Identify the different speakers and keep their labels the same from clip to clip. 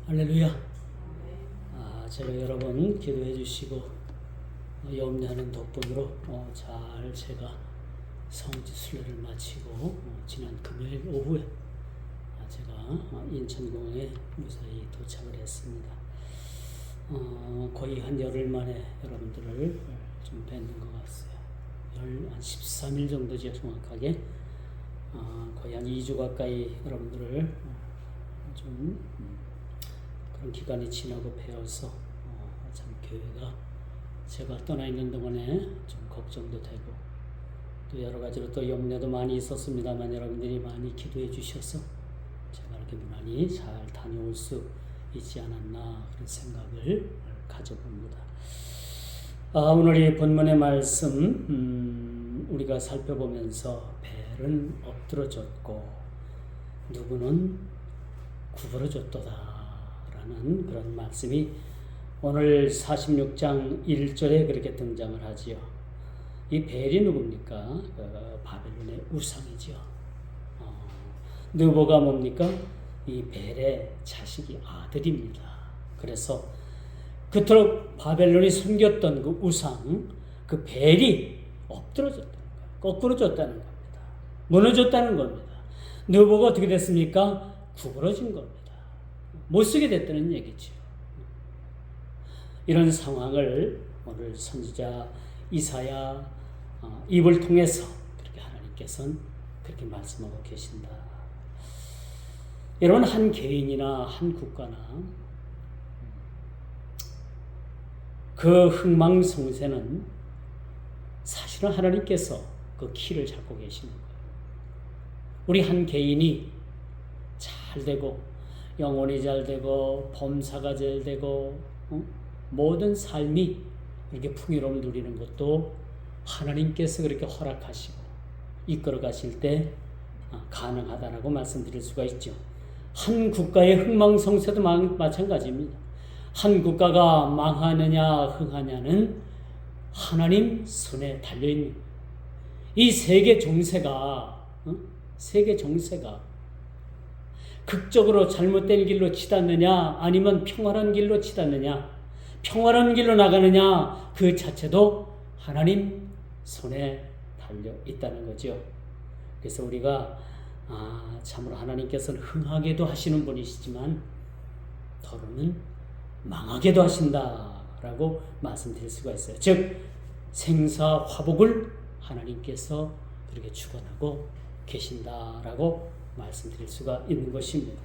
Speaker 1: 할렐루야. 제가 여러 번 기도해 주시고 염려하는 덕분으로 잘 제가 성지 순례를 마치고 지난 금요일 오후에 제가 인천공항에 무사히 도착을 했습니다. 거의 한 열흘 만에 여러분들을 좀 뵙는 것 같아요. 한 13일 정도죠, 정확하게. 거의 한 2주 가까이 여러분들을 좀 그런 기간이 지나고 배워서 참 교회가 제가 떠나 있는 동안에 좀 걱정도 되고 또 여러 가지로 또 염려도 많이 있었습니다만 여러분들이 많이 기도해 주셔서 제가 이렇게 무난히 잘 다녀올 수 있지 않았나 그런 생각을 가져봅니다. 오늘 이 본문의 말씀 우리가 살펴보면서 벨은 엎드러졌고 누구는 구부러졌도다 라는 그런 말씀이 오늘 46장 1절에 그렇게 등장을 하지요. 이 벨이 누굽니까? 바벨론의 우상이지요. 느보가 뭡니까? 이 벨의 자식이 아들입니다. 그래서 그토록 바벨론이 숨겼던 그 우상, 그 벨이 엎드러졌다는 거예요. 거꾸로 졌다는 겁니다. 무너졌다는 겁니다. 느보가 어떻게 됐습니까? 구부러진 겁니다. 못 쓰게 됐다는 얘기죠. 이런 상황을 오늘 선지자 이사야 입을 통해서 그렇게 하나님께서는 그렇게 말씀하고 계신다. 여러분, 한 개인이나 한 국가나 그 흥망성쇠는 사실은 하나님께서 그 키를 잡고 계시는 거예요. 우리 한 개인이 잘 되고 영혼이 잘 되고 범사가 잘 되고 모든 삶이 이렇게 풍요로움을 누리는 것도 하나님께서 그렇게 허락하시고 이끌어 가실 때 가능하다라고 말씀드릴 수가 있죠. 한 국가의 흥망성쇠도 마찬가지입니다. 한 국가가 망하느냐 흥하냐는 하나님 손에 달려있는 이 세계 정세가 극적으로 잘못된 길로 치닫느냐 아니면 평화로운 길로 치닫느냐 평화로운 길로 나가느냐 그 자체도 하나님 손에 달려 있다는 거죠. 그래서 우리가 참으로 하나님께서는 흥하게도 하시는 분이시지만 더러는 망하게도 하신다라고 말씀드릴 수가 있어요. 즉 생사화복을 하나님께서 그렇게 주관하고 계신다라고 말씀드릴 수가 있는 것입니다.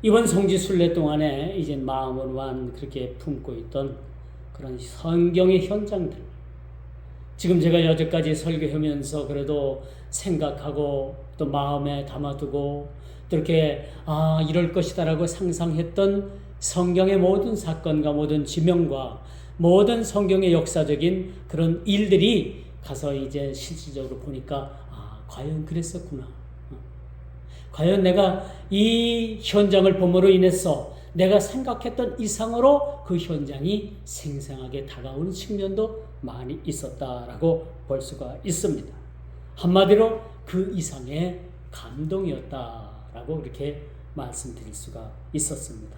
Speaker 1: 이번 성지 순례 동안에 이제 마음으로만 그렇게 품고 있던 그런 성경의 현장들, 지금 제가 여태까지 설교하면서 그래도 생각하고 또 마음에 담아두고 또 이렇게 이럴 것이다라고 상상했던 성경의 모든 사건과 모든 지명과 모든 성경의 역사적인 그런 일들이 가서 이제 실질적으로 보니까 과연 그랬었구나. 과연 내가 이 현장을 봄으로 인해서 내가 생각했던 이상으로 그 현장이 생생하게 다가오는 측면도 많이 있었다라고 볼 수가 있습니다. 한마디로 그 이상의 감동이었다라고 이렇게 말씀드릴 수가 있었습니다.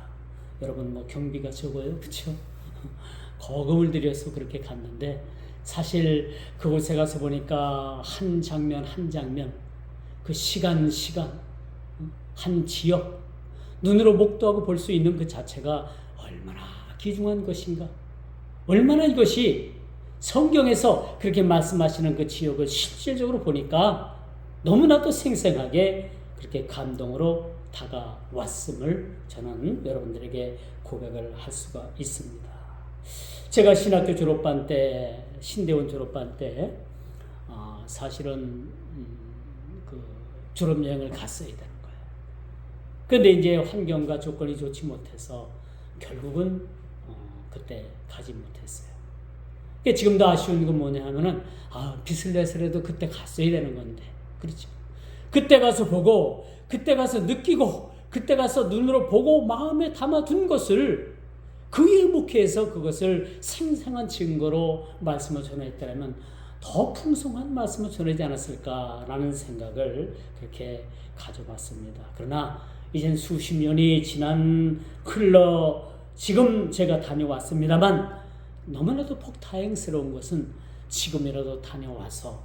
Speaker 1: 여러분 경비가 적어요, 그렇죠? 거금을 들여서 그렇게 갔는데 사실 그곳에 가서 보니까 한 장면 한 장면 그 시간 한 지역 눈으로 목도하고 볼 수 있는 그 자체가 얼마나 귀중한 것인가, 얼마나 이것이 성경에서 그렇게 말씀하시는 그 지역을 실질적으로 보니까 너무나도 생생하게 그렇게 감동으로 다가왔음을 저는 여러분들에게 고백을 할 수가 있습니다. 제가 신학교 졸업반 때, 신대원 졸업반 때 사실은 그 졸업여행을 갔어야 되는 거예요. 그런데 이제 환경과 조건이 좋지 못해서 결국은 그때 가지 못했어요. 그러니까 지금도 아쉬운 건 뭐냐 하면은 빚을 내서라도 그때 갔어야 되는 건데, 그렇죠? 그때 가서 보고, 그때 가서 느끼고, 그때 가서 눈으로 보고 마음에 담아둔 것을 그 위에 묵혀서 그것을 생생한 증거로 말씀을 전했다면 더 풍성한 말씀을 전하지 않았을까라는 생각을 그렇게 가져봤습니다. 그러나 이젠 수십 년이 지금 제가 다녀왔습니다만 너무나도 복다행스러운 것은 지금이라도 다녀와서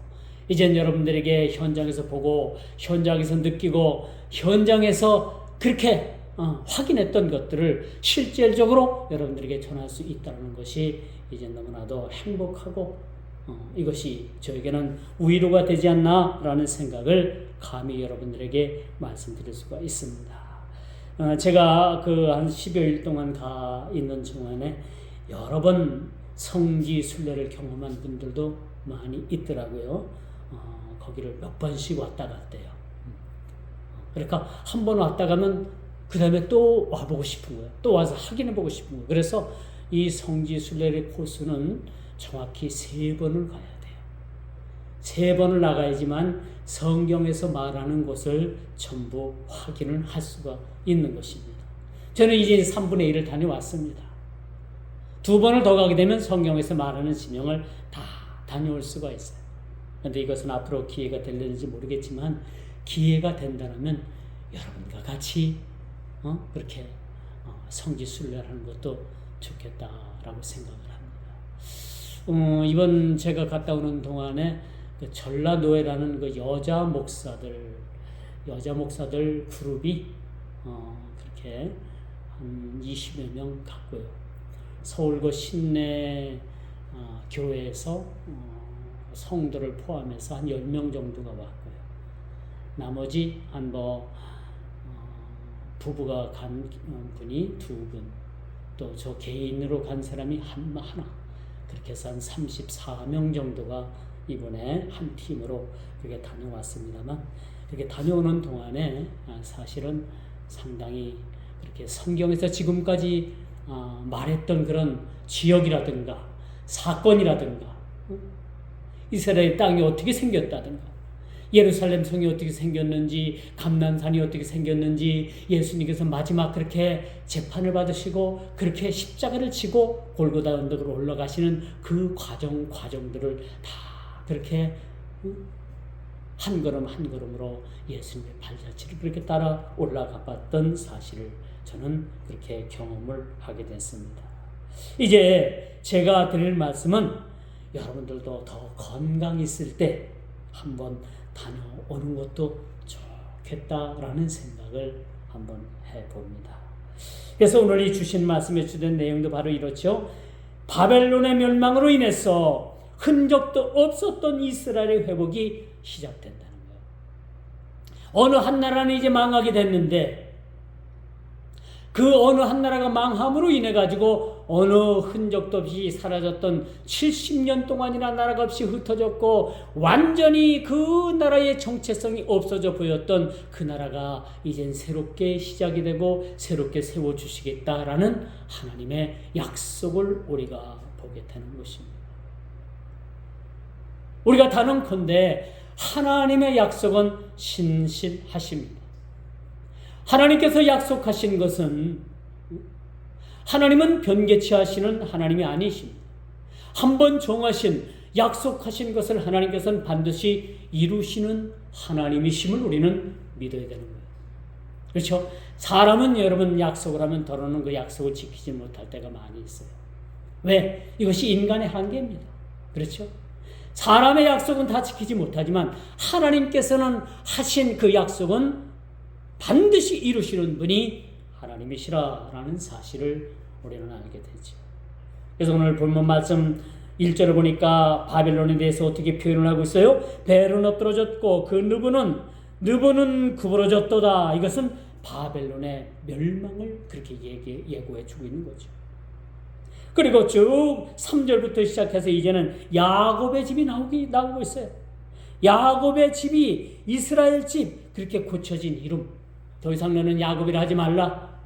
Speaker 1: 이젠 여러분들에게 현장에서 보고 현장에서 느끼고 현장에서 그렇게 확인했던 것들을 실질적으로 여러분들에게 전할 수 있다는 것이 이제 너무나도 행복하고 이것이 저에게는 위로가 되지 않나라는 생각을 감히 여러분들에게 말씀드릴 수가 있습니다. 제가 한 10여일 동안 가 있는 동안에 여러 번 성지 순례를 경험한 분들도 많이 있더라고요. 거기를 몇 번씩 왔다 갔대요. 그러니까 한 번 왔다 가면 그 다음에 또 와보고 싶은 거예요. 또 와서 확인해보고 싶은 거예요. 그래서 이 성지 순례의 코스는 정확히 3번을 가야 돼요. 3번을 나가야지만 성경에서 말하는 것을 전부 확인을 할 수가 있는 것입니다. 저는 이제 3분의 1을 다녀왔습니다. 2번을 더 가게 되면 성경에서 말하는 지명을 다 다녀올 수가 있어요. 그런데 이것은 앞으로 기회가 될는지 모르겠지만 기회가 된다면 여러분과 같이 그렇게 성지 순례를 하는 것도 좋겠다라고 생각을 합니다. 이번 제가 갔다 오는 동안에 그 전라노회라는 그 여자 목사들 그룹이 그렇게 한 20여 명 갔고요. 서울 그 신내 교회에서 성도를 포함해서 한 10명 정도가 왔고요. 나머지 부부가 간 분이 2분, 또 저 개인으로 간 사람이 하나, 그렇게 해서 한 34명 정도가 이번에 한 팀으로 그렇게 다녀왔습니다만, 이렇게 다녀오는 동안에 사실은 상당히 그렇게 성경에서 지금까지 말했던 그런 지역이라든가 사건이라든가 이스라엘 땅이 어떻게 생겼다든가 예루살렘 성이 어떻게 생겼는지, 감난산이 어떻게 생겼는지, 예수님께서 마지막 그렇게 재판을 받으시고 그렇게 십자가를 지고 골고다 언덕으로 올라가시는 그 과정들을 다 그렇게 한 걸음 한 걸음으로 예수님의 발자취를 그렇게 따라 올라가 봤던 사실을 저는 그렇게 경험을 하게 됐습니다. 이제 제가 드릴 말씀은 여러분들도 더 건강 있을 때 한번 다녀오는 것도 좋겠다라는 생각을 한번 해봅니다. 그래서 오늘 이 주신 말씀에 주된 내용도 바로 이렇죠. 바벨론의 멸망으로 인해서 흔적도 없었던 이스라엘의 회복이 시작된다는 거예요. 어느 한 나라는 이제 망하게 됐는데 그 어느 한 나라가 망함으로 인해 가지고 어느 흔적도 없이 사라졌던 70년 동안이나 나라가 없이 흩어졌고 완전히 그 나라의 정체성이 없어져 보였던 그 나라가 이젠 새롭게 시작이 되고 새롭게 세워주시겠다라는 하나님의 약속을 우리가 보게 되는 것입니다. 우리가 단언컨대 하나님의 약속은 신실하십니다. 하나님께서 약속하신 것은 하나님은 변개치 하시는 하나님이 아니십니다. 한번 정하신 약속하신 것을 하나님께서는 반드시 이루시는 하나님이심을 우리는 믿어야 되는 거예요. 그렇죠? 사람은 여러분 약속을 하면 더러는 그 약속을 지키지 못할 때가 많이 있어요. 왜? 이것이 인간의 한계입니다. 그렇죠? 사람의 약속은 다 지키지 못하지만 하나님께서는 하신 그 약속은 반드시 이루시는 분이 하나님이시라라는 사실을 우리는 알게 되죠. 그래서 오늘 본문 말씀 1절을 보니까 바벨론에 대해서 어떻게 표현을 하고 있어요? 벨은 엎드러졌고 그 느보는 구부러졌도다. 이것은 바벨론의 멸망을 그렇게 예고해 주고 있는 거죠. 그리고 쭉 3절부터 시작해서 이제는 야곱의 집이 나오고 있어요. 야곱의 집이 이스라엘 집, 그렇게 고쳐진 이름. 더 이상 너는 야곱이라 하지 말라.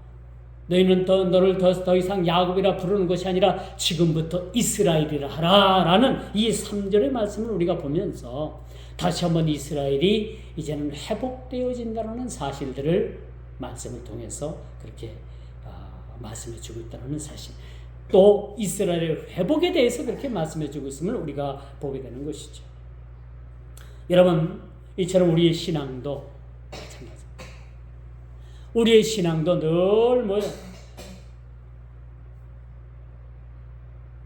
Speaker 1: 너희는 너를 더 이상 야곱이라 부르는 것이 아니라 지금부터 이스라엘이라 하라 라는 이 3절의 말씀을 우리가 보면서 다시 한번 이스라엘이 이제는 회복되어진다는 사실들을 말씀을 통해서 그렇게 말씀해 주고 있다는 사실, 또 이스라엘의 회복에 대해서 그렇게 말씀해 주고 있음을 우리가 보게 되는 것이죠. 여러분, 이처럼 우리의 신앙도 마찬가지입니다. 우리의 신앙도 늘 뭐예요?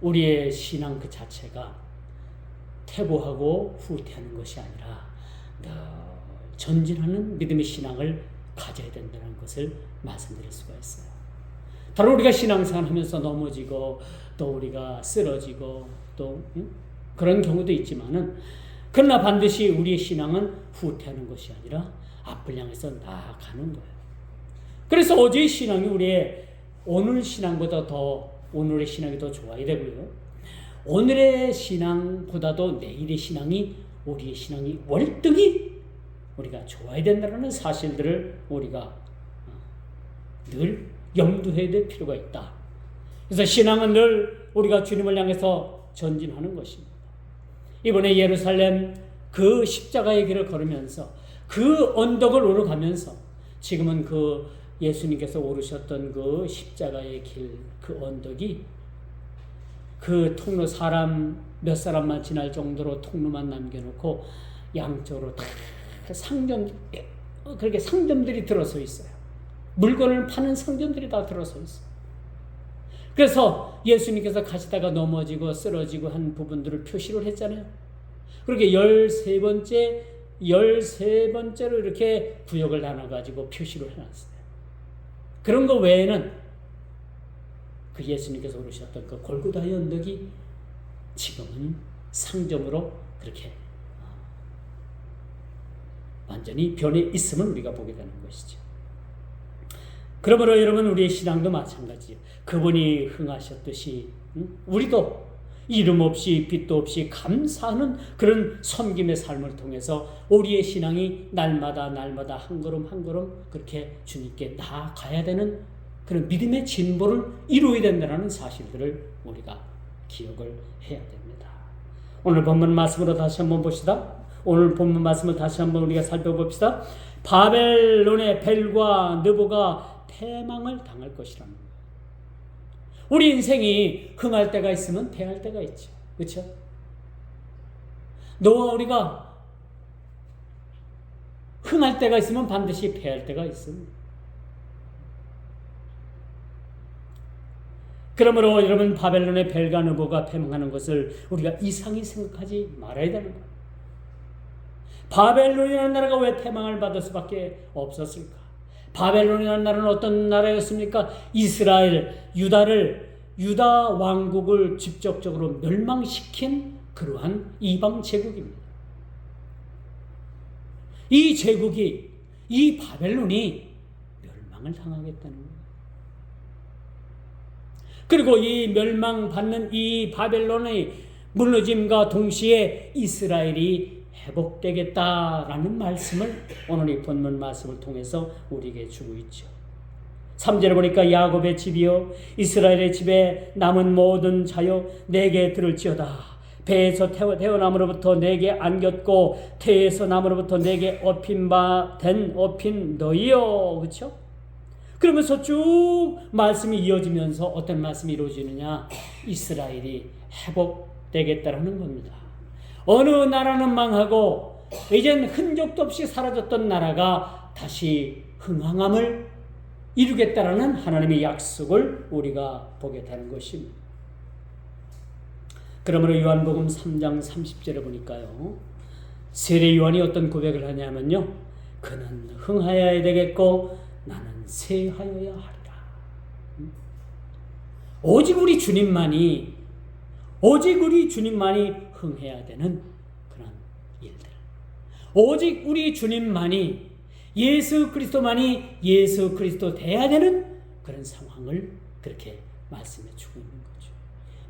Speaker 1: 우리의 신앙 그 자체가 퇴보하고 후퇴하는 것이 아니라 늘 전진하는 믿음의 신앙을 가져야 된다는 것을 말씀드릴 수가 있어요. 다른 우리가 신앙생활 하면서 넘어지고 또 우리가 쓰러지고 또 그런 경우도 있지만은, 그러나 반드시 우리의 신앙은 후퇴하는 것이 아니라 앞을 향해서 나아가는 거예요. 그래서 어제의 신앙이 우리의 오늘 신앙보다 더, 오늘의 신앙이 더 좋아야 되고요. 오늘의 신앙보다도 내일의 신앙이, 우리의 신앙이 월등히 우리가 좋아야 된다는 사실들을 우리가 늘 염두해야 될 필요가 있다. 그래서 신앙은 늘 우리가 주님을 향해서 전진하는 것입니다. 이번에 예루살렘 그 십자가의 길을 걸으면서 그 언덕을 오르가면서 지금은 그 예수님께서 오르셨던 그 십자가의 길, 그 언덕이 그 통로 몇 사람만 지날 정도로 통로만 남겨놓고 양쪽으로 다 그렇게 상점들이 들어서 있어요. 물건을 파는 상점들이 다 들어서 있어요. 그래서 예수님께서 가시다가 넘어지고 쓰러지고 한 부분들을 표시를 했잖아요. 그렇게 13번째로 이렇게 구역을 나눠가지고 표시를 해놨어요. 그런 거 외에는 그 예수님께서 오르셨던 그 골고다의 언덕이 지금은 상점으로 그렇게 완전히 변해 있음을 우리가 보게 되는 것이죠. 그러므로 여러분, 우리의 신앙도 마찬가지예요. 그분이 흥하셨듯이 우리도 이름 없이 빛도 없이 감사하는 그런 섬김의 삶을 통해서 우리의 신앙이 날마다 한 걸음 한 걸음 그렇게 주님께 나아가야 되는 그런 믿음의 진보를 이루어야 된다는 사실들을 우리가 기억을 해야 됩니다. 오늘 본문 말씀으로 다시 한번 봅시다. 오늘 본문 말씀을 다시 한번 우리가 살펴봅시다. 바벨론의 벨과 느보가 패망을 당할 것이라는 거예요. 우리 인생이 흥할 때가 있으면 패할 때가 있죠. 그렇죠? 너와 우리가 흥할 때가 있으면 반드시 패할 때가 있습니다. 그러므로 여러분, 바벨론의 벨과 느보가 패망하는 것을 우리가 이상히 생각하지 말아야 되는 거예요. 바벨론이라는 나라가 왜 패망을 받을 수밖에 없었을까? 바벨론이라는 나라는 어떤 나라였습니까? 이스라엘, 유다 왕국을 직접적으로 멸망시킨 그러한 이방 제국입니다. 이 제국이, 이 바벨론이 멸망을 당하겠다는 거예요. 그리고 이 멸망받는 이 바벨론의 무너짐과 동시에 이스라엘이 회복되겠다라는 말씀을 오늘 이 본문 말씀을 통해서 우리에게 주고 있죠. 3절에 보니까 야곱의 집이여 이스라엘의 집에 남은 모든 자여 내게 들을지어다. 배에서 태어남으로부터 내게 안겼고 태에서 남으로부터 내게 업힌 너희여. 그렇죠? 그러면서 쭉 말씀이 이어지면서 어떤 말씀이 이루어지느냐? 이스라엘이 회복되겠다라는 겁니다. 어느 나라는 망하고 이젠 흔적도 없이 사라졌던 나라가 다시 흥황함을 이루겠다라는 하나님의 약속을 우리가 보게 되는 것입니다. 그러므로 요한복음 3장 30절에 보니까요, 세례 요한이 어떤 고백을 하냐면요, 그는 흥하여야 되겠고 나는 쇠하여야 하리라. 오직 우리 주님만이 흥해야 되는 그런 일들, 오직 우리 주님만이, 예수 그리스도만이 예수 그리스도 돼야 되는 그런 상황을 그렇게 말씀해 주고 있는 거죠.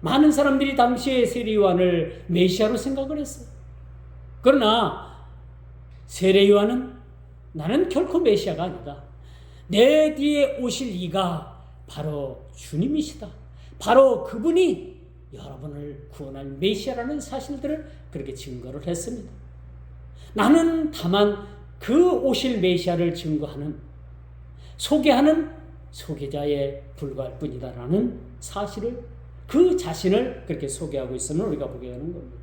Speaker 1: 많은 사람들이 당시에 세례 요한을 메시아로 생각을 했어요. 그러나 세례 요한은 나는 결코 메시아가 아니다. 내 뒤에 오실 이가 바로 주님이시다. 바로 그분이 여러분을 구원할 메시아라는 사실들을 그렇게 증거를 했습니다. 나는 다만 그 오실 메시아를 증거하는, 소개하는 소개자에 불과할 뿐이다라는 사실을, 그 자신을 그렇게 소개하고 있음을 우리가 보게 되는 겁니다.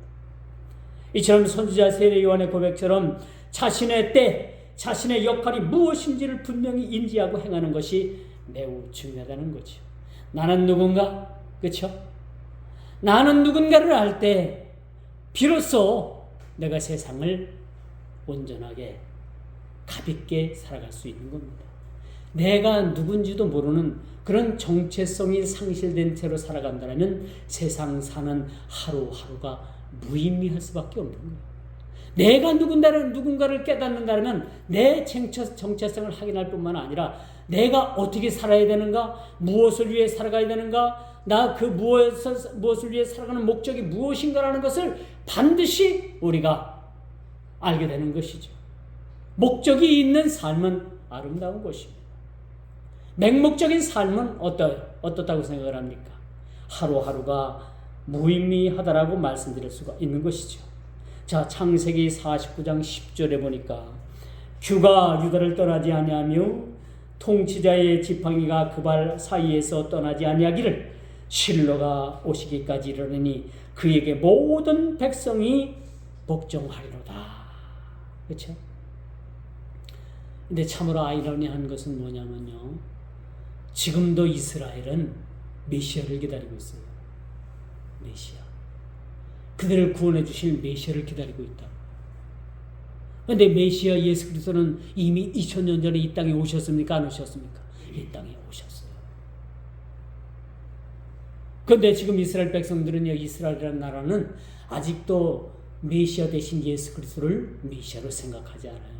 Speaker 1: 이처럼 선지자 세례 요한의 고백처럼 자신의 때, 자신의 역할이 무엇인지를 분명히 인지하고 행하는 것이 매우 중요하다는 거죠. 나는 누군가, 그렇죠? 나는 누군가를 알 때 비로소 내가 세상을 온전하게 가볍게 살아갈 수 있는 겁니다. 내가 누군지도 모르는 그런 정체성이 상실된 채로 살아간다면 세상 사는 하루하루가 무의미할 수밖에 없는 거예요. 내가 누군가를 깨닫는다면 내 정체성을 확인할 뿐만 아니라 내가 어떻게 살아야 되는가, 무엇을 위해 살아가야 되는가, 나 그 무엇을 위해 살아가는 목적이 무엇인가라는 것을 반드시 우리가 알게 되는 것이죠. 목적이 있는 삶은 아름다운 것입니다. 맹목적인 삶은 어떻다고 생각을 합니까? 하루하루가 무의미하다라고 말씀드릴 수가 있는 것이죠. 자, 창세기 49장 10절에 보니까 규가 유다를 떠나지 아니하며 통치자의 지팡이가 그 발 사이에서 떠나지 아니하기를 실로가 오시기까지 이르니 그에게 모든 백성이 복종하리로다. 그렇죠? 근데 참으로 아이러니한 것은 뭐냐면요, 지금도 이스라엘은 메시아를 기다리고 있어요. 메시아. 그들을 구원해 주실 메시아를 기다리고 있다. 그런데 메시아 예수 그리스도는 이미 2000년 전에 이 땅에 오셨습니까? 안 오셨습니까? 이 땅에 오셨어요. 그런데 지금 이스라엘 백성들은요, 이스라엘이라는 나라는 아직도 메시아 대신 예수 그리스도를 메시아로 생각하지 않아요.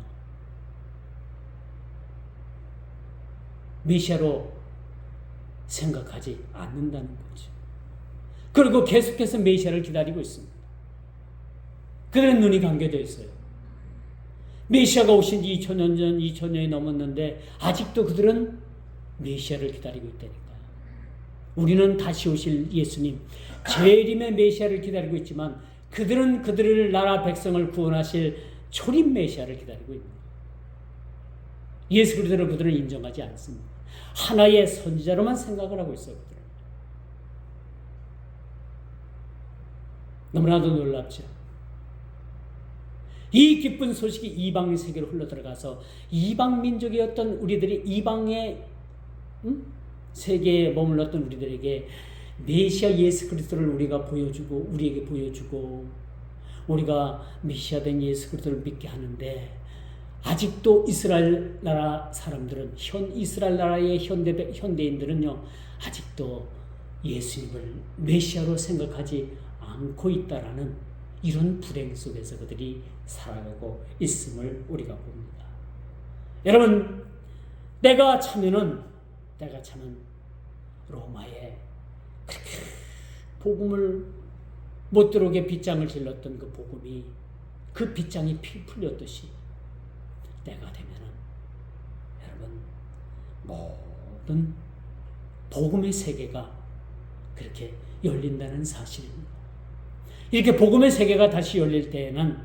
Speaker 1: 메시아로 생각하지 않는다는 거죠. 그리고 계속해서 메시아를 기다리고 있습니다. 그들은 눈이 감겨져 있어요. 메시아가 오신 지 2000년이 넘었는데 아직도 그들은 메시아를 기다리고 있다니까요. 우리는 다시 오실 예수님, 재림의 메시아를 기다리고 있지만 그들은 그들을 나라 백성을 구원하실 초림 메시아를 기다리고 있는 거예요. 예수 그리스도를 그들은 인정하지 않습니다. 하나의 선지자로만 생각을 하고 있어요. 그들은. 너무나도 놀랍죠. 이 기쁜 소식이 이방 세계로 흘러들어가서 이방 민족이었던 우리들이 이방의 세계에 머물렀던 우리들에게 메시아 예수 그리스도를 우리에게 보여주고 우리가 메시아 된 예수 그리스도를 믿게 하는데, 아직도 이스라엘 나라 사람들은, 이스라엘 나라의 현대인들은요, 아직도 예수님을 메시아로 생각하지 않고 있다라는 이런 불행 속에서 그들이 살아가고 있음을 우리가 봅니다. 여러분, 내가 참은 로마에 그렇게 복음을 못 들어오게 빗장을 질렀던 그 복음이, 그 빗장이 풀렸듯이 때가 되면은 여러분, 모든 복음의 세계가 그렇게 열린다는 사실입니다. 이렇게 복음의 세계가 다시 열릴 때에는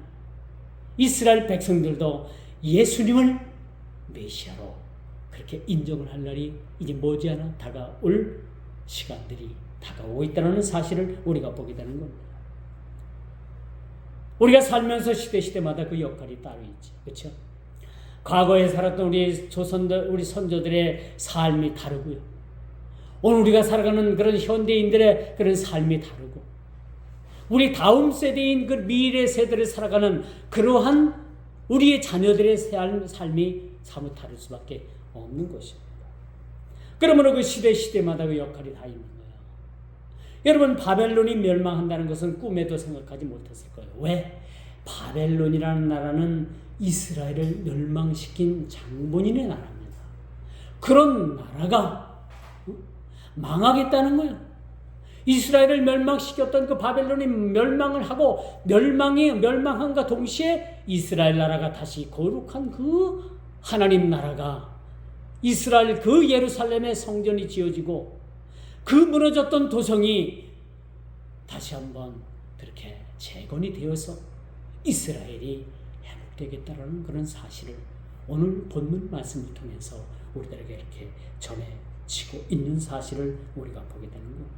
Speaker 1: 이스라엘 백성들도 예수님을 메시아로 그렇게 인정을 할 날이 이제 머지않아 다가올 시간들이 다가오고 있다는 사실을 우리가 보게 되는 겁니다. 우리가 살면서 시대마다 그 역할이 따로 있죠. 그렇죠? 과거에 살았던 우리 선조들의 삶이 다르고요. 오늘 우리가 살아가는 그런 현대인들의 그런 삶이 다르고, 우리 다음 세대인 그 미래 세대를 살아가는 그러한 우리의 자녀들의 삶이 사뭇 다를 수밖에 없는 것입니다. 그러므로 그 시대마다 그 역할이 다 있는 거예요. 여러분, 바벨론이 멸망한다는 것은 꿈에도 생각하지 못했을 거예요. 왜? 바벨론이라는 나라는 이스라엘을 멸망시킨 장본인의 나라입니다. 그런 나라가 망하겠다는 거예요. 이스라엘을 멸망시켰던 그 바벨론이 멸망을 하고 멸망한과 동시에 이스라엘 나라가 다시 거룩한 그 하나님 나라가, 이스라엘 그 예루살렘의 성전이 지어지고 그 무너졌던 도성이 다시 한번 그렇게 재건이 되어서 이스라엘이 회복되겠다라는 그런 사실을 오늘 본문 말씀을 통해서 우리들에게 이렇게 전해지고 있는 사실을 우리가 보게 되는 겁니다.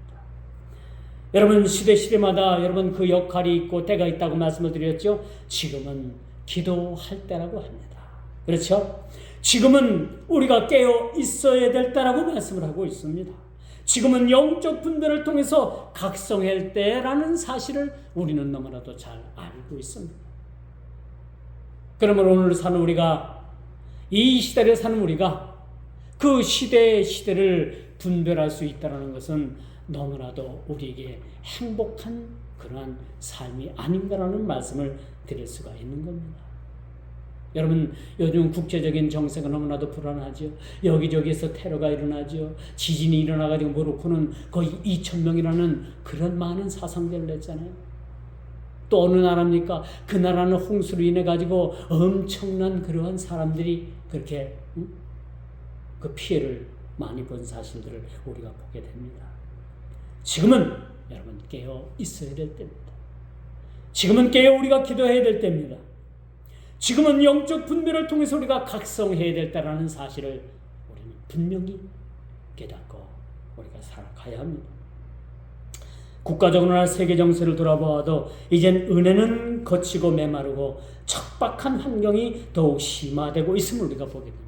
Speaker 1: 여러분, 시대마다 여러분 그 역할이 있고 때가 있다고 말씀을 드렸죠. 지금은 기도할 때라고 합니다. 그렇죠? 지금은 우리가 깨어 있어야 될 때라고 말씀을 하고 있습니다. 지금은 영적 분별을 통해서 각성할 때라는 사실을 우리는 너무나도 잘 알고 있습니다. 그러면 오늘 사는 우리가, 이 시대를 사는 우리가 그 시대를 분별할 수 있다는 것은 너무나도 우리에게 행복한 그러한 삶이 아닌가라는 말씀을 드릴 수가 있는 겁니다. 여러분, 요즘 국제적인 정세가 너무나도 불안하죠. 여기저기에서 테러가 일어나죠. 지진이 일어나가지고 모로코는 거의 2,000명이라는 그런 많은 사상자를 냈잖아요. 또 어느 나라입니까? 그 나라는 홍수로 인해 가지고 엄청난 그러한 사람들이 그렇게 그 피해를 많이 본 사실들을 우리가 보게 됩니다. 지금은 여러분 깨어 있어야 될 때입니다. 지금은 깨어 우리가 기도해야 될 때입니다. 지금은 영적 분별을 통해서 우리가 각성해야 될 때라는 사실을 우리는 분명히 깨닫고 우리가 살아가야 합니다. 국가적으로나 세계 정세를 돌아보아도 이젠 은혜는 거치고 메마르고 척박한 환경이 더욱 심화되고 있음을 우리가 보게 됩니다.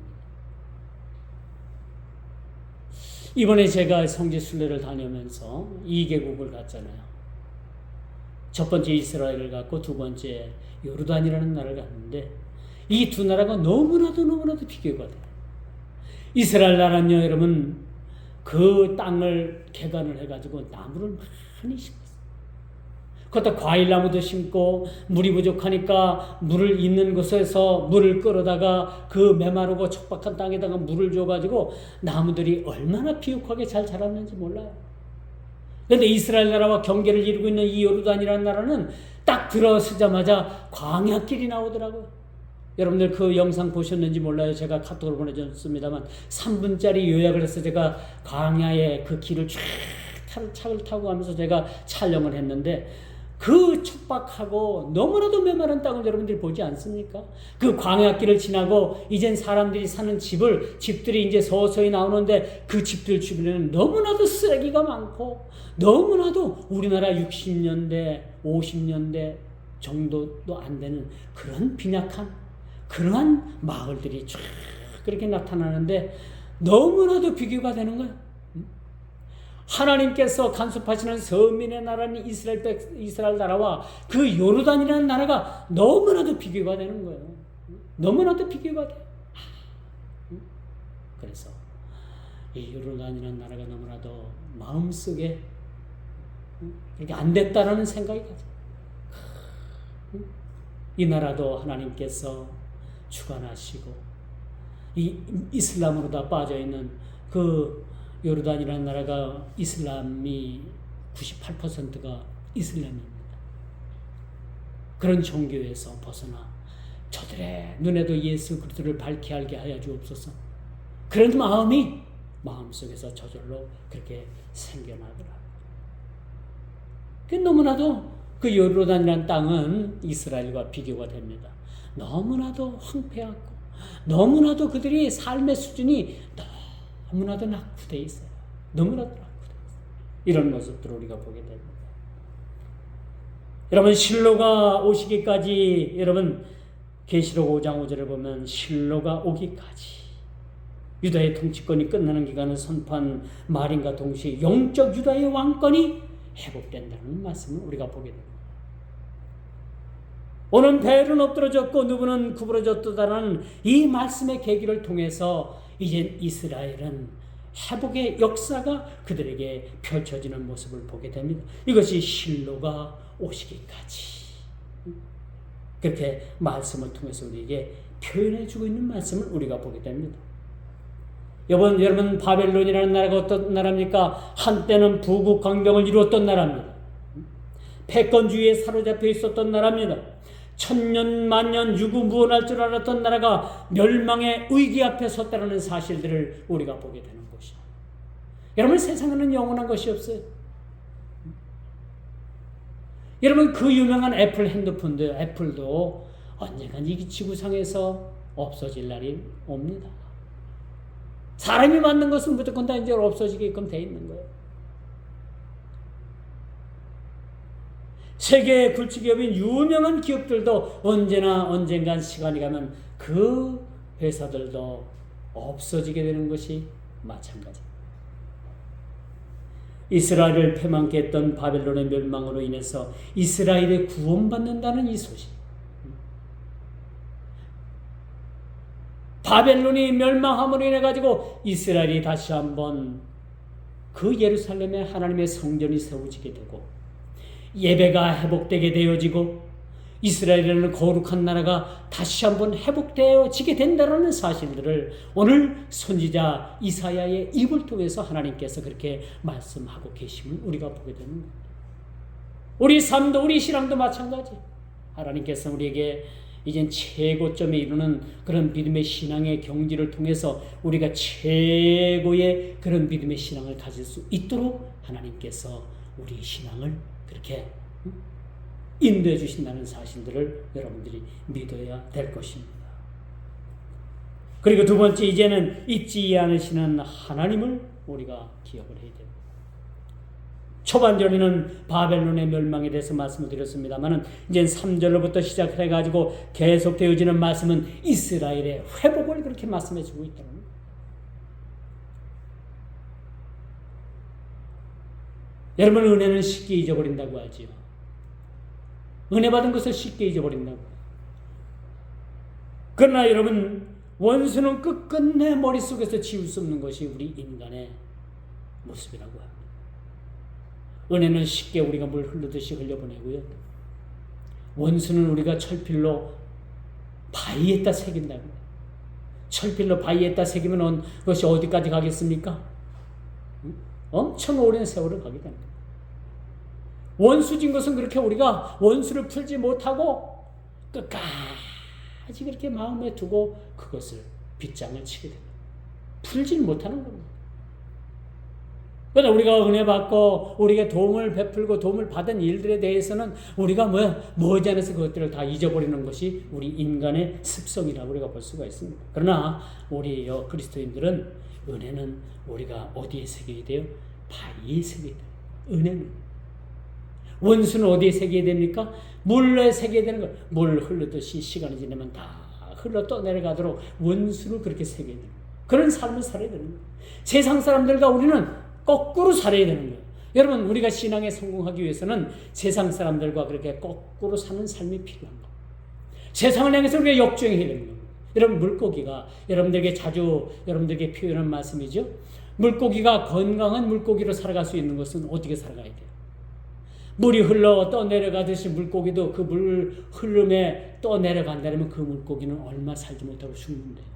Speaker 1: 이번에 제가 성지순례를 다니면서 2개국을 갔잖아요. 첫 번째 이스라엘을 갔고 두 번째 요르단이라는 나라를 갔는데 이 두 나라가 너무나도 비교가 돼요. 이스라엘 나라는요, 여러분, 그 땅을 개간을 해가지고 나무를 많이 심었어요. 거기다 과일나무도 심고 물이 부족하니까 물을 있는 곳에서 물을 끌어다가 그 메마르고 척박한 땅에다가 물을 줘가지고 나무들이 얼마나 비옥하게 잘 자랐는지 몰라요. 그런데 이스라엘 나라와 경계를 이루고 있는 이 요르단이라는 나라는 딱 들어서자마자 광야길이 나오더라고요. 여러분들 그 영상 보셨는지 몰라요. 제가 카톡으로 보내줬습니다만 3분짜리 요약을 해서 제가 광야의 그 길을 쫙 차를 타고 가면서 제가 촬영을 했는데 그 척박하고 너무나도 메마른 땅을 여러분들이 보지 않습니까? 그 광야길을 지나고 이젠 사람들이 사는 집들이 이제 서서히 나오는데 그 집들 주변에는 너무나도 쓰레기가 많고 너무나도 우리나라 60년대, 50년대 정도도 안 되는 그런 빈약한 그러한 마을들이 쫙 그렇게 나타나는데 너무나도 비교가 되는 거예요. 하나님께서 간섭하시는 서민의 나라는 이스라엘 나라와 그 요르단이라는 나라가 너무나도 비교가 되는 거예요. 너무나도 비교가 돼요. 그래서 이 요르단이라는 나라가 너무나도 마음속에 이렇게 안 됐다라는 생각이 가죠. 이 나라도 하나님께서 주관하시고 이 이슬람으로 다 빠져있는 그 요르단이라는 나라가 이슬람이 98%가 이슬람입니다. 그런 종교에서 벗어나 저들의 눈에도 예수 그리스도를 밝히 알게 하여 주옵소서. 그런 마음이 마음속에서 저절로 그렇게 생겨나더라. 너무나도 그 요르단이라는 땅은 이스라엘과 비교가 됩니다. 너무나도 황폐하고 너무나도 그들이 삶의 수준이 너무나도 낙후되어 있어요. 너무나도 낙후되어 있어요. 이런 모습들을 우리가 보게 됩니다. 여러분, 실로가 오시기까지, 여러분 계시록 5장 5절에 보면 실로가 오기까지 유다의 통치권이 끝나는 기간을 선포한 말인과 동시에 영적 유다의 왕권이 회복된다는 말씀을 우리가 보게 됩니다. 오는 배는 엎드러졌고 누구는 구부러졌다라는 이 말씀의 계기를 통해서 이제 이스라엘은 회복의 역사가 그들에게 펼쳐지는 모습을 보게 됩니다. 이것이 실로가 오시기까지 그렇게 말씀을 통해서 우리에게 표현해주고 있는 말씀을 우리가 보게 됩니다. 여러분 바벨론이라는 나라가 어떤 나라입니까? 한때는 부국 강병을 이루었던 나라입니다. 패권주의에 사로잡혀 있었던 나라입니다. 천년 만년 유구무원할 줄 알았던 나라가 멸망의 위기 앞에 섰다는 사실들을 우리가 보게 되는 것이죠. 여러분, 세상에는 영원한 것이 없어요. 여러분, 그 유명한 애플 핸드폰도 애플도 언젠간 이 지구상에서 없어질 날이 옵니다. 사람이 만든 것은 무조건 다 이제 없어지게끔 돼 있는 거예요. 세계 굴지기업인 유명한 기업들도 언젠간 시간이 가면 그 회사들도 없어지게 되는 것이 마찬가지. 이스라엘을 패망케 했던 바벨론의 멸망으로 인해서 이스라엘이 구원받는다는 이 소식. 바벨론이 멸망함으로 인해 가지고 이스라엘이 다시 한번 그 예루살렘에 하나님의 성전이 세워지게 되고 예배가 회복되게 되어지고 이스라엘이라는 거룩한 나라가 다시 한번 회복되어지게 된다는 사실들을 오늘 선지자 이사야의 입을 통해서 하나님께서 그렇게 말씀하고 계심을 우리가 보게 되는 겁니다. 우리 삶도 우리 신앙도 마찬가지. 하나님께서 우리에게 이젠 최고점에 이르는 그런 믿음의 신앙의 경지를 통해서 우리가 최고의 그런 믿음의 신앙을 가질 수 있도록 하나님께서 우리 신앙을 그렇게 인도해 주신다는 사실들을 여러분들이 믿어야 될 것입니다. 그리고 두 번째, 이제는 잊지 않으시는 하나님을 우리가 기억을 해야 됩니다. 초반절에는 바벨론의 멸망에 대해서 말씀을 드렸습니다만 이제 3절로부터 시작해가지고 계속 되어지는 말씀은 이스라엘의 회복을 그렇게 말씀해 주고 있다는 겁니다. 여러분, 은혜는 쉽게 잊어버린다고 하지요. 은혜 받은 것을 쉽게 잊어버린다고. 그러나 여러분, 원수는 끝끝내 머릿속에서 지울 수 없는 것이 우리 인간의 모습이라고 합니다. 은혜는 쉽게 우리가 물 흐르듯이 흘려보내고요. 원수는 우리가 철필로 바위에다 새긴다고. 철필로 바위에다 새기면 그것이 어디까지 가겠습니까? 엄청 오랜 세월을 가게 됩니다. 원수진 것은 그렇게 우리가 원수를 풀지 못하고 끝까지 그렇게 마음에 두고 그것을 빗장을 치게 됩니다. 풀지 못하는 겁니다. 그러나 우리가 은혜 받고 우리에게 도움을 베풀고 도움을 받은 일들에 대해서는 우리가 머지않아서 그것들을 다 잊어버리는 것이 우리 인간의 습성이라고 우리가 볼 수가 있습니다. 그러나 우리 그리스도인들은 은혜는 우리가 어디에 새겨야 돼요? 바위에 새겨야 돼요. 은혜는. 원수는 어디에 새겨야 됩니까? 물에 새겨야 되는 거예요. 물 흐르듯이 시간이 지나면 다 흘러 떠내려가도록 원수를 그렇게 새겨야 돼요. 그런 삶을 살아야 되는 거예요. 세상 사람들과 우리는 거꾸로 살아야 되는 거예요. 여러분, 우리가 신앙에 성공하기 위해서는 세상 사람들과 그렇게 거꾸로 사는 삶이 필요한 거예요. 세상을 향해서 우리가 역주행해야 되는 거예요. 여러분, 물고기가 여러분들에게 자주 여러분들에게 표현한 말씀이죠. 물고기가 건강한 물고기로 살아갈 수 있는 것은 어떻게 살아가야 돼요? 물이 흘러 떠내려가듯이 물고기도 그 물 흐름에 떠내려간다면 그 물고기는 얼마 살지 못하고 죽는데요.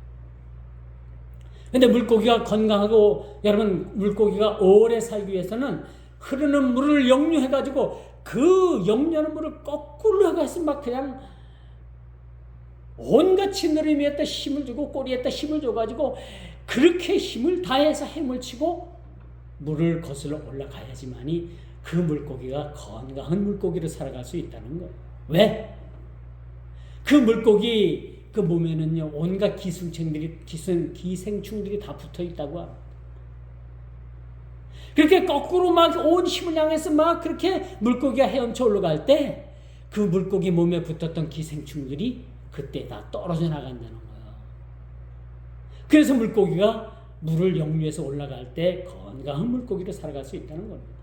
Speaker 1: 근데 물고기가 건강하고 여러분, 물고기가 오래 살기 위해서는 흐르는 물을 역류해가지고 그 역류하는 물을 거꾸로 해가지고 막 그냥 온갖 짓누르미에다 힘을 주고 꼬리에다 힘을 줘가지고 그렇게 힘을 다해서 힘을 치고 물을 거슬러 올라가야지만이 그 물고기가 건강한 물고기로 살아갈 수 있다는 거예요. 왜? 그 물고기 그 몸에는요 온갖 기생충들이 다 붙어 있다고 합니다. 그렇게 거꾸로 막 온 힘을 향해서 막 그렇게 물고기가 헤엄쳐 올라갈 때 그 물고기 몸에 붙었던 기생충들이 그때 다 떨어져 나간다는 거예요. 그래서 물고기가 물을 역류해서 올라갈 때 건강한 물고기로 살아갈 수 있다는 겁니다.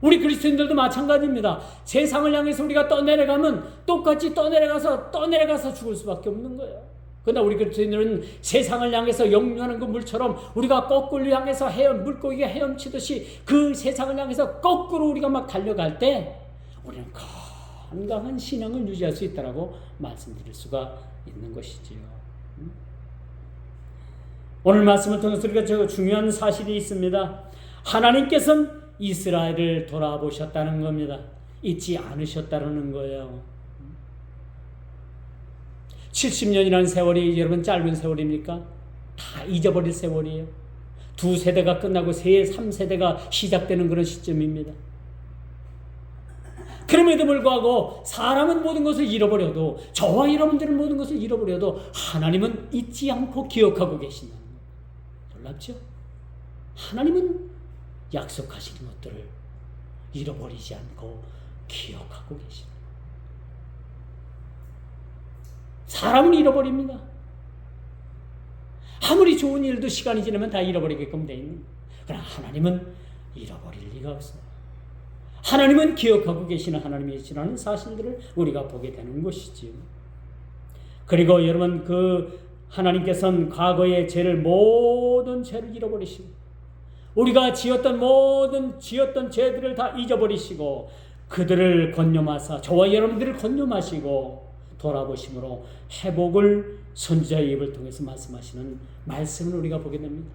Speaker 1: 우리 그리스도인들도 마찬가지입니다. 세상을 향해서 우리가 떠내려가면 똑같이 떠내려가서 죽을 수밖에 없는 거예요. 그러나 우리 그리스도인들은 세상을 향해서 역류하는 그 물처럼 우리가 거꾸로 향해서 물고기가 헤엄치듯이 그 세상을 향해서 거꾸로 우리가 막 달려갈 때 우리는 건강한 신앙을 유지할 수 있다라고 말씀드릴 수가 있는 것이지요. 오늘 말씀을 통해서 우리가 중요한 사실이 있습니다. 하나님께서는 이스라엘을 돌아보셨다는 겁니다. 잊지 않으셨다는 거예요. 70년이라는 세월이 여러분 짧은 세월입니까? 다 잊어버릴 세월이에요. 2세대가 끝나고 3세대가 시작되는 그런 시점입니다. 그럼에도 불구하고 사람은 모든 것을 잃어버려도, 저와 여러분들은 모든 것을 잃어버려도 하나님은 잊지 않고 기억하고 계신다는 거예요. 놀랍죠? 하나님은 약속하신 것들을 잃어버리지 않고 기억하고 계십니다. 사람은 잃어버립니다. 아무리 좋은 일도 시간이 지나면 다 잃어버리게끔 돼 있는 거예요. 그러나 하나님은 잃어버릴 리가 없어요. 하나님은 기억하고 계시는 하나님이시라는 사실들을 우리가 보게 되는 것이지요. 그리고 여러분, 그 하나님께서는 과거의 모든 죄를 잃어버리시고 우리가 지었던 죄들을 다 잊어버리시고 그들을 건념하사 저와 여러분들을 건념하시고 돌아보심으로 회복을 선지자의 입을 통해서 말씀하시는 말씀을 우리가 보게 됩니다.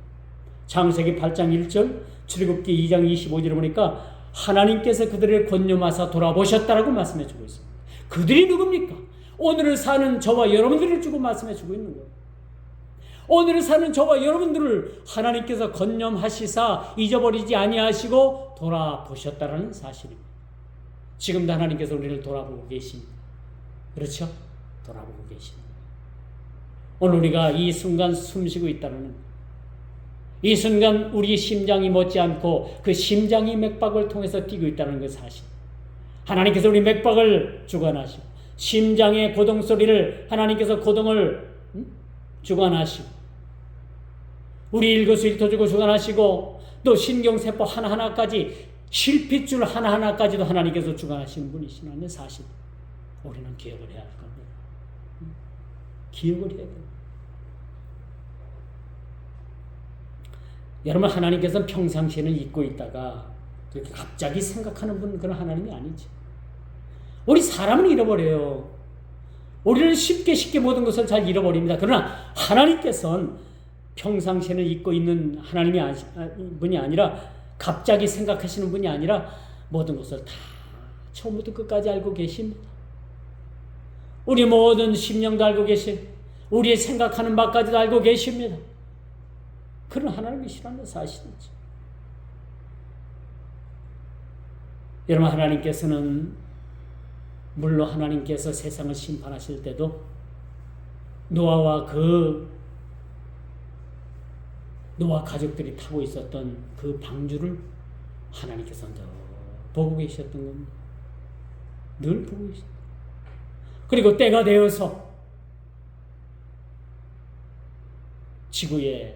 Speaker 1: 창세기 8장 1절, 출애굽기 2장 25절을 보니까 하나님께서 그들을 건념하사 돌아보셨다라고 말씀해 주고 있습니다. 그들이 누굽니까? 오늘을 사는 저와 여러분들을 주고 말씀해 주고 있는 거예요. 오늘을 사는 저와 여러분들을 하나님께서 건념하시사 잊어버리지 아니하시고 돌아보셨다라는 사실입니다. 지금도 하나님께서 우리를 돌아보고 계십니다. 그렇죠? 돌아보고 계십니다. 오늘 우리가 이 순간 숨쉬고 있다는 이 순간 우리 심장이 못지않고 그 심장이 맥박을 통해서 뛰고 있다는 그 사실. 하나님께서 우리 맥박을 주관하시고 심장의 고동 소리를 하나님께서 고동을 주관하시고 우리 일거수일투족을 주관하시고 또 신경세포 하나하나까지 실핏줄 하나하나까지도 하나님께서 주관하시는 분이시라는 사실. 우리는 기억을 해야 할 겁니다. 기억을 해야 돼요. 여러분, 하나님께서는 평상시에는 잊고 있다가 그렇게 갑자기 생각하는 분, 그런 하나님이 아니죠. 우리 사람은 잃어버려요. 우리는 쉽게 모든 것을 잘 잃어버립니다. 그러나 하나님께서는 평상시에는 잊고 있는 하나님이 분이 아니라 갑자기 생각하시는 분이 아니라 모든 것을 다 처음부터 끝까지 알고 계십니다. 우리 모든 심령도 알고 계시고 우리의 생각하는 바까지도 알고 계십니다. 그런 하나님이시라는 사실이죠. 여러분, 하나님께서는 물론 하나님께서 세상을 심판하실 때도 노아와 노아 가족들이 타고 있었던 그 방주를 하나님께서 늘 보고 계셨던 겁니다. 늘 보고 계셨다. 그리고 때가 되어서 지구에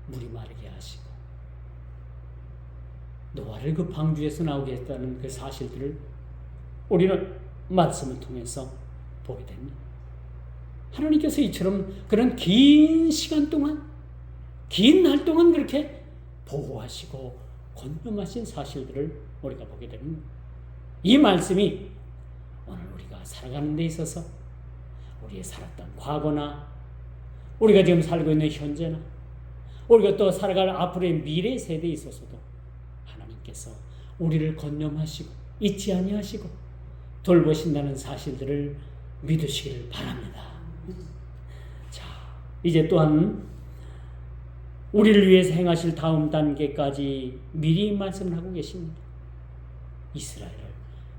Speaker 1: 물이 마르게 하시고 노아를 그 방주에서 나오게 했다는 그 사실들을 우리는 말씀을 통해서 보게 됩니다. 하나님께서 이처럼 그런 긴 시간 동안, 긴 날 동안 그렇게 보호하시고 건념하신 사실들을 우리가 보게 됩니다. 이 말씀이 오늘 우리가 살아가는 데 있어서 우리의 살았던 과거나 우리가 지금 살고 있는 현재나 우리가 또 살아갈 앞으로의 미래 세대에 있어서도 하나님께서 우리를 건념하시고 잊지 아니하시고 돌보신다는 사실들을 믿으시길 바랍니다. 자, 이제 또한 우리를 위해서 행하실 다음 단계까지 미리 말씀을 하고 계십니다. 이스라엘을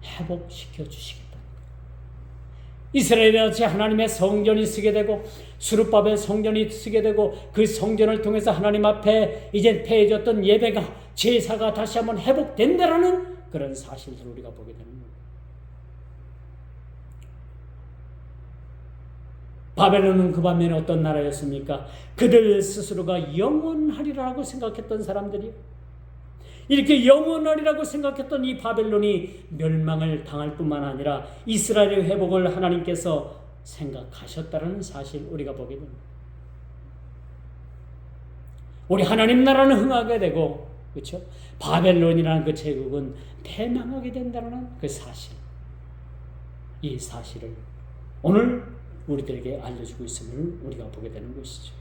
Speaker 1: 회복시켜 주시겠다. 이스라엘에 같이 하나님의 성전이 쓰게 되고 수르바벨 성전이 쓰게 되고 그 성전을 통해서 하나님 앞에 이제 폐해졌던 예배가, 제사가 다시 한번 회복된다라는 그런 사실들을 우리가 보게 되는 겁니다. 바벨론은 그 반면에 어떤 나라였습니까? 그들 스스로가 영원하리라고 생각했던 사람들이요. 이렇게 영원하리라고 생각했던 이 바벨론이 멸망을 당할 뿐만 아니라 이스라엘의 회복을 하나님께서 생각하셨다는 사실 우리가 보게 됩니다. 우리 하나님 나라는 흥하게 되고, 그렇죠? 바벨론이라는 그 제국은 패망하게 된다는 그 사실, 이 사실을 오늘 우리들에게 알려주고 있음을 우리가 보게 되는 것이죠.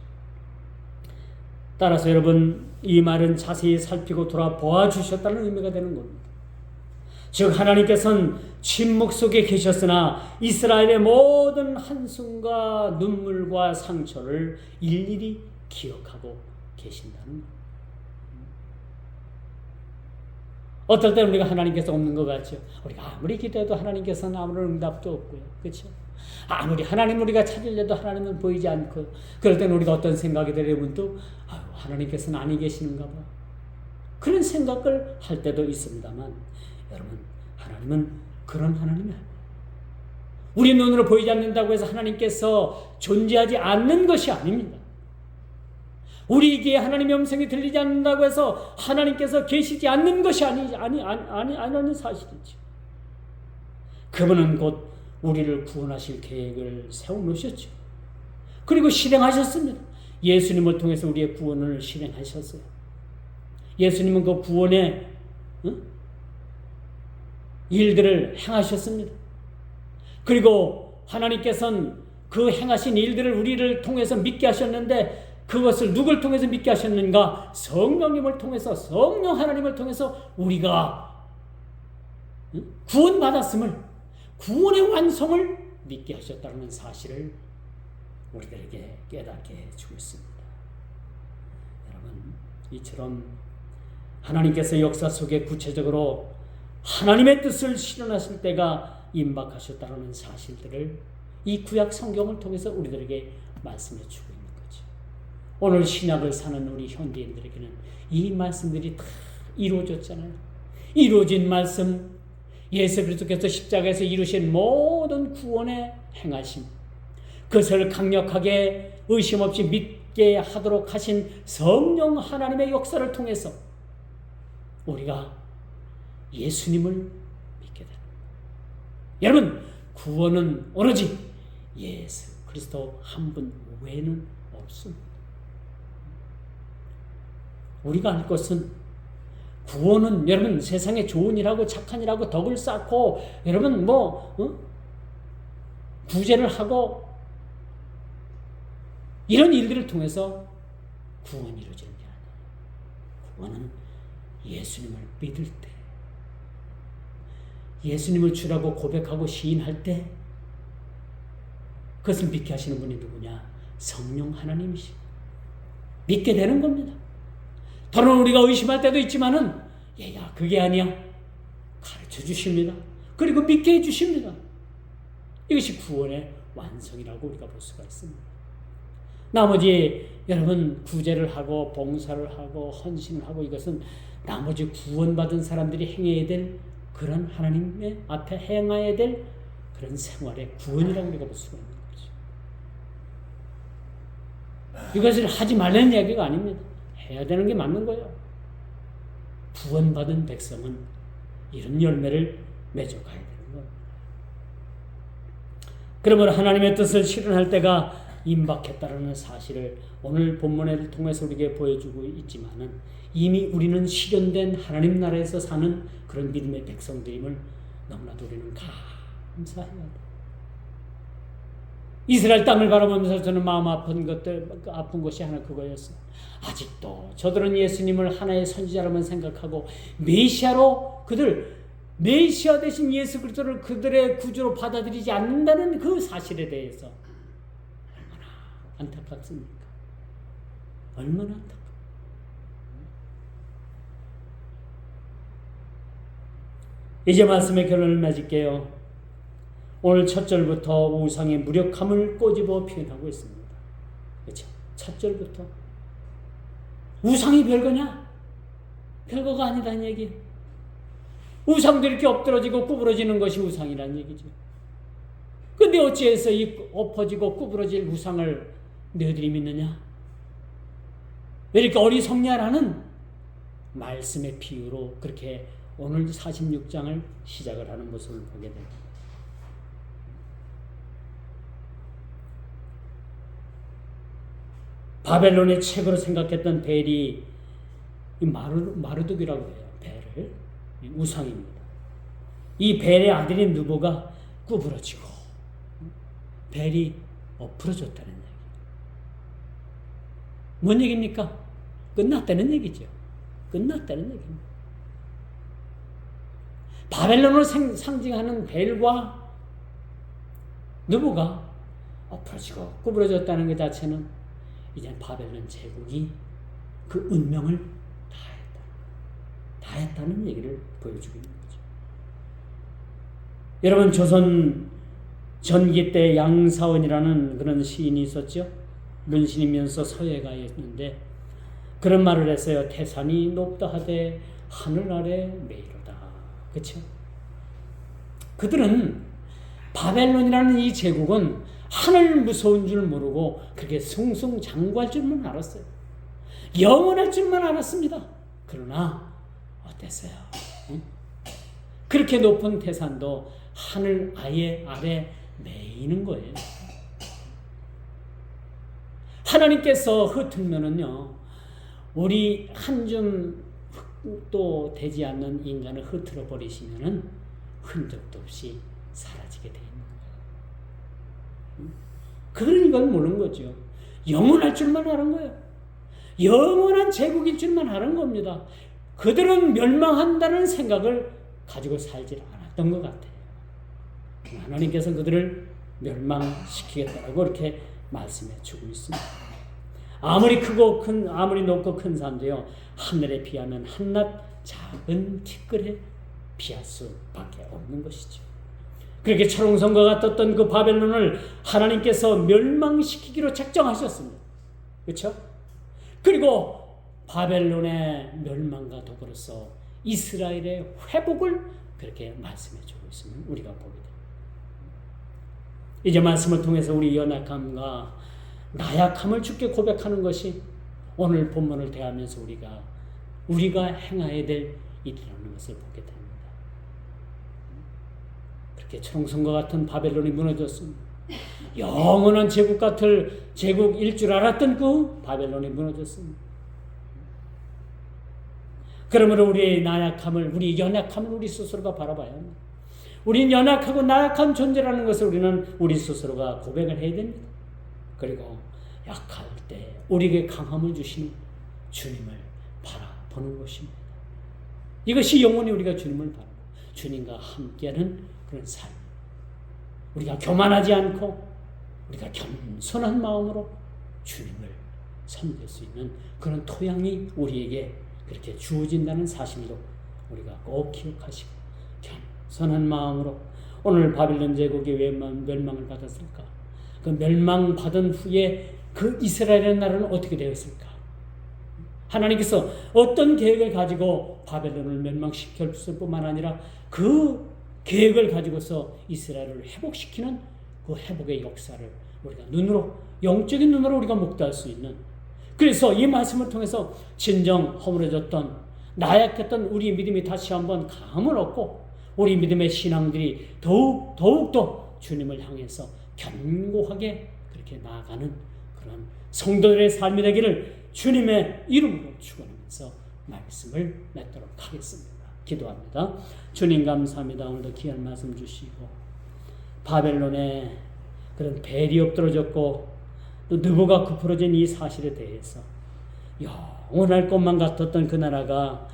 Speaker 1: 따라서 여러분, 이 말은 자세히 살피고 돌아보아 주셨다는 의미가 되는 겁니다. 즉 하나님께서는 침묵 속에 계셨으나 이스라엘의 모든 한숨과 눈물과 상처를 일일이 기억하고 계신다는 겁니다. 어떨 때는 우리가 하나님께서 없는 것 같죠. 우리가 아무리 기도해도 하나님께서는 아무런 응답도 없고요. 그렇죠? 아무리 하나님 우리가 찾으려도 하나님은 보이지 않고, 그럴 때는 우리가 어떤 생각이 들으면 또 하나님께서는 아니 계시는가 봐, 그런 생각을 할 때도 있습니다만, 여러분, 하나님은 그런 하나님이 아니에요. 우리 눈으로 보이지 않는다고 해서 하나님께서 존재하지 않는 것이 아닙니다. 우리에게 하나님의 음성이 들리지 않는다고 해서 하나님께서 계시지 않는 것이 아니라는 사실이죠. 그분은 곧 우리를 구원하실 계획을 세워놓으셨죠. 그리고 실행하셨습니다. 예수님을 통해서 우리의 구원을 실행하셨어요. 예수님은 그 구원의 일들을 행하셨습니다. 그리고 하나님께서는 그 행하신 일들을 우리를 통해서 믿게 하셨는데, 그것을 누굴 통해서 믿게 하셨는가? 성령님을 통해서, 성령 하나님을 통해서 우리가 구원받았음을, 구원의 완성을 믿게 하셨다는 사실을 우리들에게 깨닫게 해주고 있습니다. 여러분, 이처럼 하나님께서 역사 속에 구체적으로 하나님의 뜻을 실현하실 때가 임박하셨다는 사실들을 이 구약 성경을 통해서 우리들에게 말씀해 주고 있는 거죠. 오늘 신약을 사는 우리 현대인들에게는 이 말씀들이 다 이루어졌잖아요. 이루어진 말씀, 예수 그리스도께서 십자가에서 이루신 모든 구원의 행하심, 그것을 강력하게 의심 없이 믿게 하도록 하신 성령 하나님의 역사를 통해서 우리가 예수님을 믿게 됩니다. 여러분, 구원은 오로지 예수 그리스도 한 분 외에는 없습니다. 우리가 알 것은, 구원은 여러분 세상에 좋은 일하고 착한 일하고 덕을 쌓고 여러분 구제를 하고 이런 일들을 통해서 구원이 이루어지는 게 아니에요. 구원은 예수님을 믿을 때, 예수님을 주라고 고백하고 시인할 때, 그것을 믿게 하시는 분이 누구냐? 성령 하나님이시고 믿게 되는 겁니다. 더러는 우리가 의심할 때도 있지만은, 얘야 그게 아니야, 가르쳐 주십니다. 그리고 믿게 해주십니다. 이것이 구원의 완성이라고 우리가 볼 수가 있습니다. 나머지 여러분 구제를 하고 봉사를 하고 헌신을 하고, 이것은 나머지 구원받은 사람들이 행해야 될 그런 하나님의 앞에 행해야 될 그런 생활의 구원이라고 우리가 볼 수가 있는 거죠. 이것을 하지 말라는 이야기가 아닙니다. 해야 되는 게 맞는 거예요. 구원받은 백성은 이런 열매를 맺어가야 되는 거예요. 그러므로 하나님의 뜻을 실현할 때가 임박했다라는 사실을 오늘 본문을 통해서 우리에게 보여주고 있지만은, 이미 우리는 실현된 하나님 나라에서 사는 그런 믿음의 백성들임을 너무나도 우리는 감사해야 돼. 이스라엘 땅을 바라보면서 저는 마음 아픈 것이 하나 그거였어요. 아직도 저들은 예수님을 하나의 선지자로만 생각하고 메시아로, 메시아 대신 예수 그리스도를 그들의 구주로 받아들이지 않는다는 그 사실에 대해서 얼마나 안타깝습니까? 얼마나 안타깝습니까? 이제 말씀의 결론을 맺을게요. 오늘 첫 절부터 우상의 무력함을 꼬집어 표현하고 있습니다. 그렇죠? 첫 절부터 우상이 별거냐? 별거가 아니라는 얘기. 우상도 이렇게 엎드러지고 구부러지는 것이 우상이라는 얘기죠. 근데 어찌해서 이 엎어지고 구부러질 우상을 너희들이 믿느냐? 왜 이렇게 어리석냐라는 말씀의 비유로 그렇게 오늘 46장을 시작을 하는 모습을 보게 됩니다. 바벨론의 책으로 생각했던 벨이 마르둑이라고 해요. 벨을 우상입니다. 이 벨의 아들인 누보가 구부러지고 벨이 엎어졌다는 얘기. 뭔 얘기입니까? 끝났다는 얘기죠. 끝났다는 얘기입니다. 바벨론을 상징하는 벨과 누보가 엎어지고 구부러졌다는 것 자체는 이제 바벨론 제국이 그 운명을 다했다는 얘기를 보여주고 있는 거죠. 여러분, 조선 전기 때 양사원이라는 그런 시인이 있었죠. 문신이면서 서예가였는데 그런 말을 했어요. 태산이 높다 하되 하늘 아래 메이로다. 그렇죠? 그들은 바벨론이라는 이 제국은 하늘 무서운 줄 모르고 그렇게 승승장구할 줄만 알았어요. 영원할 줄만 알았습니다. 그러나 어땠어요? 응? 그렇게 높은 태산도 하늘 아래 매이는 거예요. 하나님께서 흩으면은요, 우리 한 줌도 되지 않는 인간을 흩어져 버리시면은 흔적도 없이 사라지게 되는 거예요. 그런 걸 모르는 거죠. 영원할 줄만 아는 거예요. 영원한 제국일 줄만 아는 겁니다. 그들은 멸망한다는 생각을 가지고 살지 않았던 것 같아요. 하나님께서 그들을 멸망시키겠다고 이렇게 말씀해 주고 있습니다. 아무리 높고 큰 산도요, 하늘에 비하면 한낱 작은 티끌에 비할 수밖에 없는 것이죠. 그렇게 철옹성과 같았던 그 바벨론을 하나님께서 멸망시키기로 작정하셨습니다. 그렇죠? 그리고 바벨론의 멸망과 더불어서 이스라엘의 회복을 그렇게 말씀해 주고 있으면 우리가 보게 됩니다. 이제 말씀을 통해서 우리 연약함과 나약함을 주께 고백하는 것이 오늘 본문을 대하면서 우리가 행해야 될 일이라는 것을 보게 됩니다. 그렇게 청성과 같은 바벨론이 무너졌습니다. 영원한 제국일 줄 알았던 그 바벨론이 무너졌습니다. 그러므로 우리의 우리 연약함을 우리 스스로가 바라봐야 합니다. 우리는 연약하고 나약한 존재라는 것을 우리는 우리 스스로가 고백을 해야 됩니다. 그리고 약할 때 우리에게 강함을 주시는 주님을 바라보는 것입니다. 이것이 영원히 우리가 주님을 바라보고 주님과 함께하는 그런 삶. 우리가 교만하지 않고 우리가 겸손한 마음으로 주님을 섬길 수 있는 그런 토양이 우리에게 그렇게 주어진다는 사실도 우리가 꼭 기억하시고 겸손한 마음으로 오늘 바빌론 제국이 왜 멸망을 받았을까? 그 멸망받은 후에 그 이스라엘의 나라는 어떻게 되었을까? 하나님께서 어떤 계획을 가지고 바벨론을 멸망시켰을 뿐만 아니라 그 계획을 가지고서 이스라엘을 회복시키는 그 회복의 역사를 우리가 영적인 눈으로 우리가 목도할 수 있는, 그래서 이 말씀을 통해서 진정 허물어졌던 나약했던 우리 믿음이 다시 한번 강함을 얻고 우리 믿음의 신앙들이 더욱더 주님을 향해서 견고하게 그렇게 나아가는 그런 성도들의 삶이 되기를 주님의 이름으로 축원하면서 말씀을 맺도록 하겠습니다. 기도합니다. 주님 감사합니다. 오늘도 귀한 말씀 주시고 바벨론의 그런 벨이 엎드러졌고 또 느보가 굽어진 이 사실에 대해서 영원할 것만 같았던 그 나라가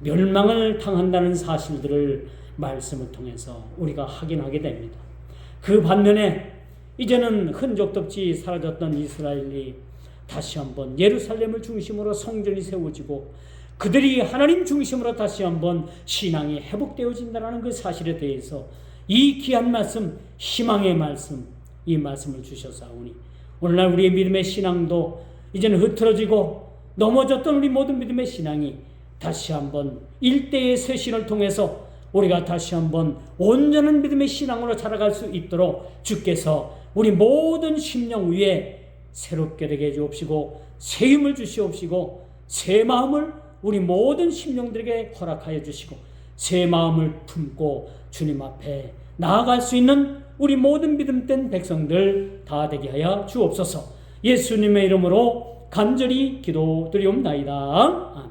Speaker 1: 멸망을 당한다는 사실들을 말씀을 통해서 우리가 확인하게 됩니다. 그 반면에 이제는 흔적도 없이 사라졌던 이스라엘이 다시 한번 예루살렘을 중심으로 성전이 세워지고 그들이 하나님 중심으로 다시 한번 신앙이 회복되어진다는 그 사실에 대해서 이 귀한 말씀, 희망의 말씀, 이 말씀을 주셔사오니 오늘날 우리의 믿음의 신앙도 이제는 흐트러지고 넘어졌던 우리 모든 믿음의 신앙이 다시 한번 일대의 쇄신을 통해서 우리가 다시 한번 온전한 믿음의 신앙으로 자라갈 수 있도록 주께서 우리 모든 심령 위에 새롭게 되게 해주옵시고 새 힘을 주시옵시고 새 마음을 우리 모든 심령들에게 허락하여 주시고 새 마음을 품고 주님 앞에 나아갈 수 있는 우리 모든 믿음된 백성들 다 되게 하여 주옵소서. 예수님의 이름으로 간절히 기도드리옵나이다. 아멘.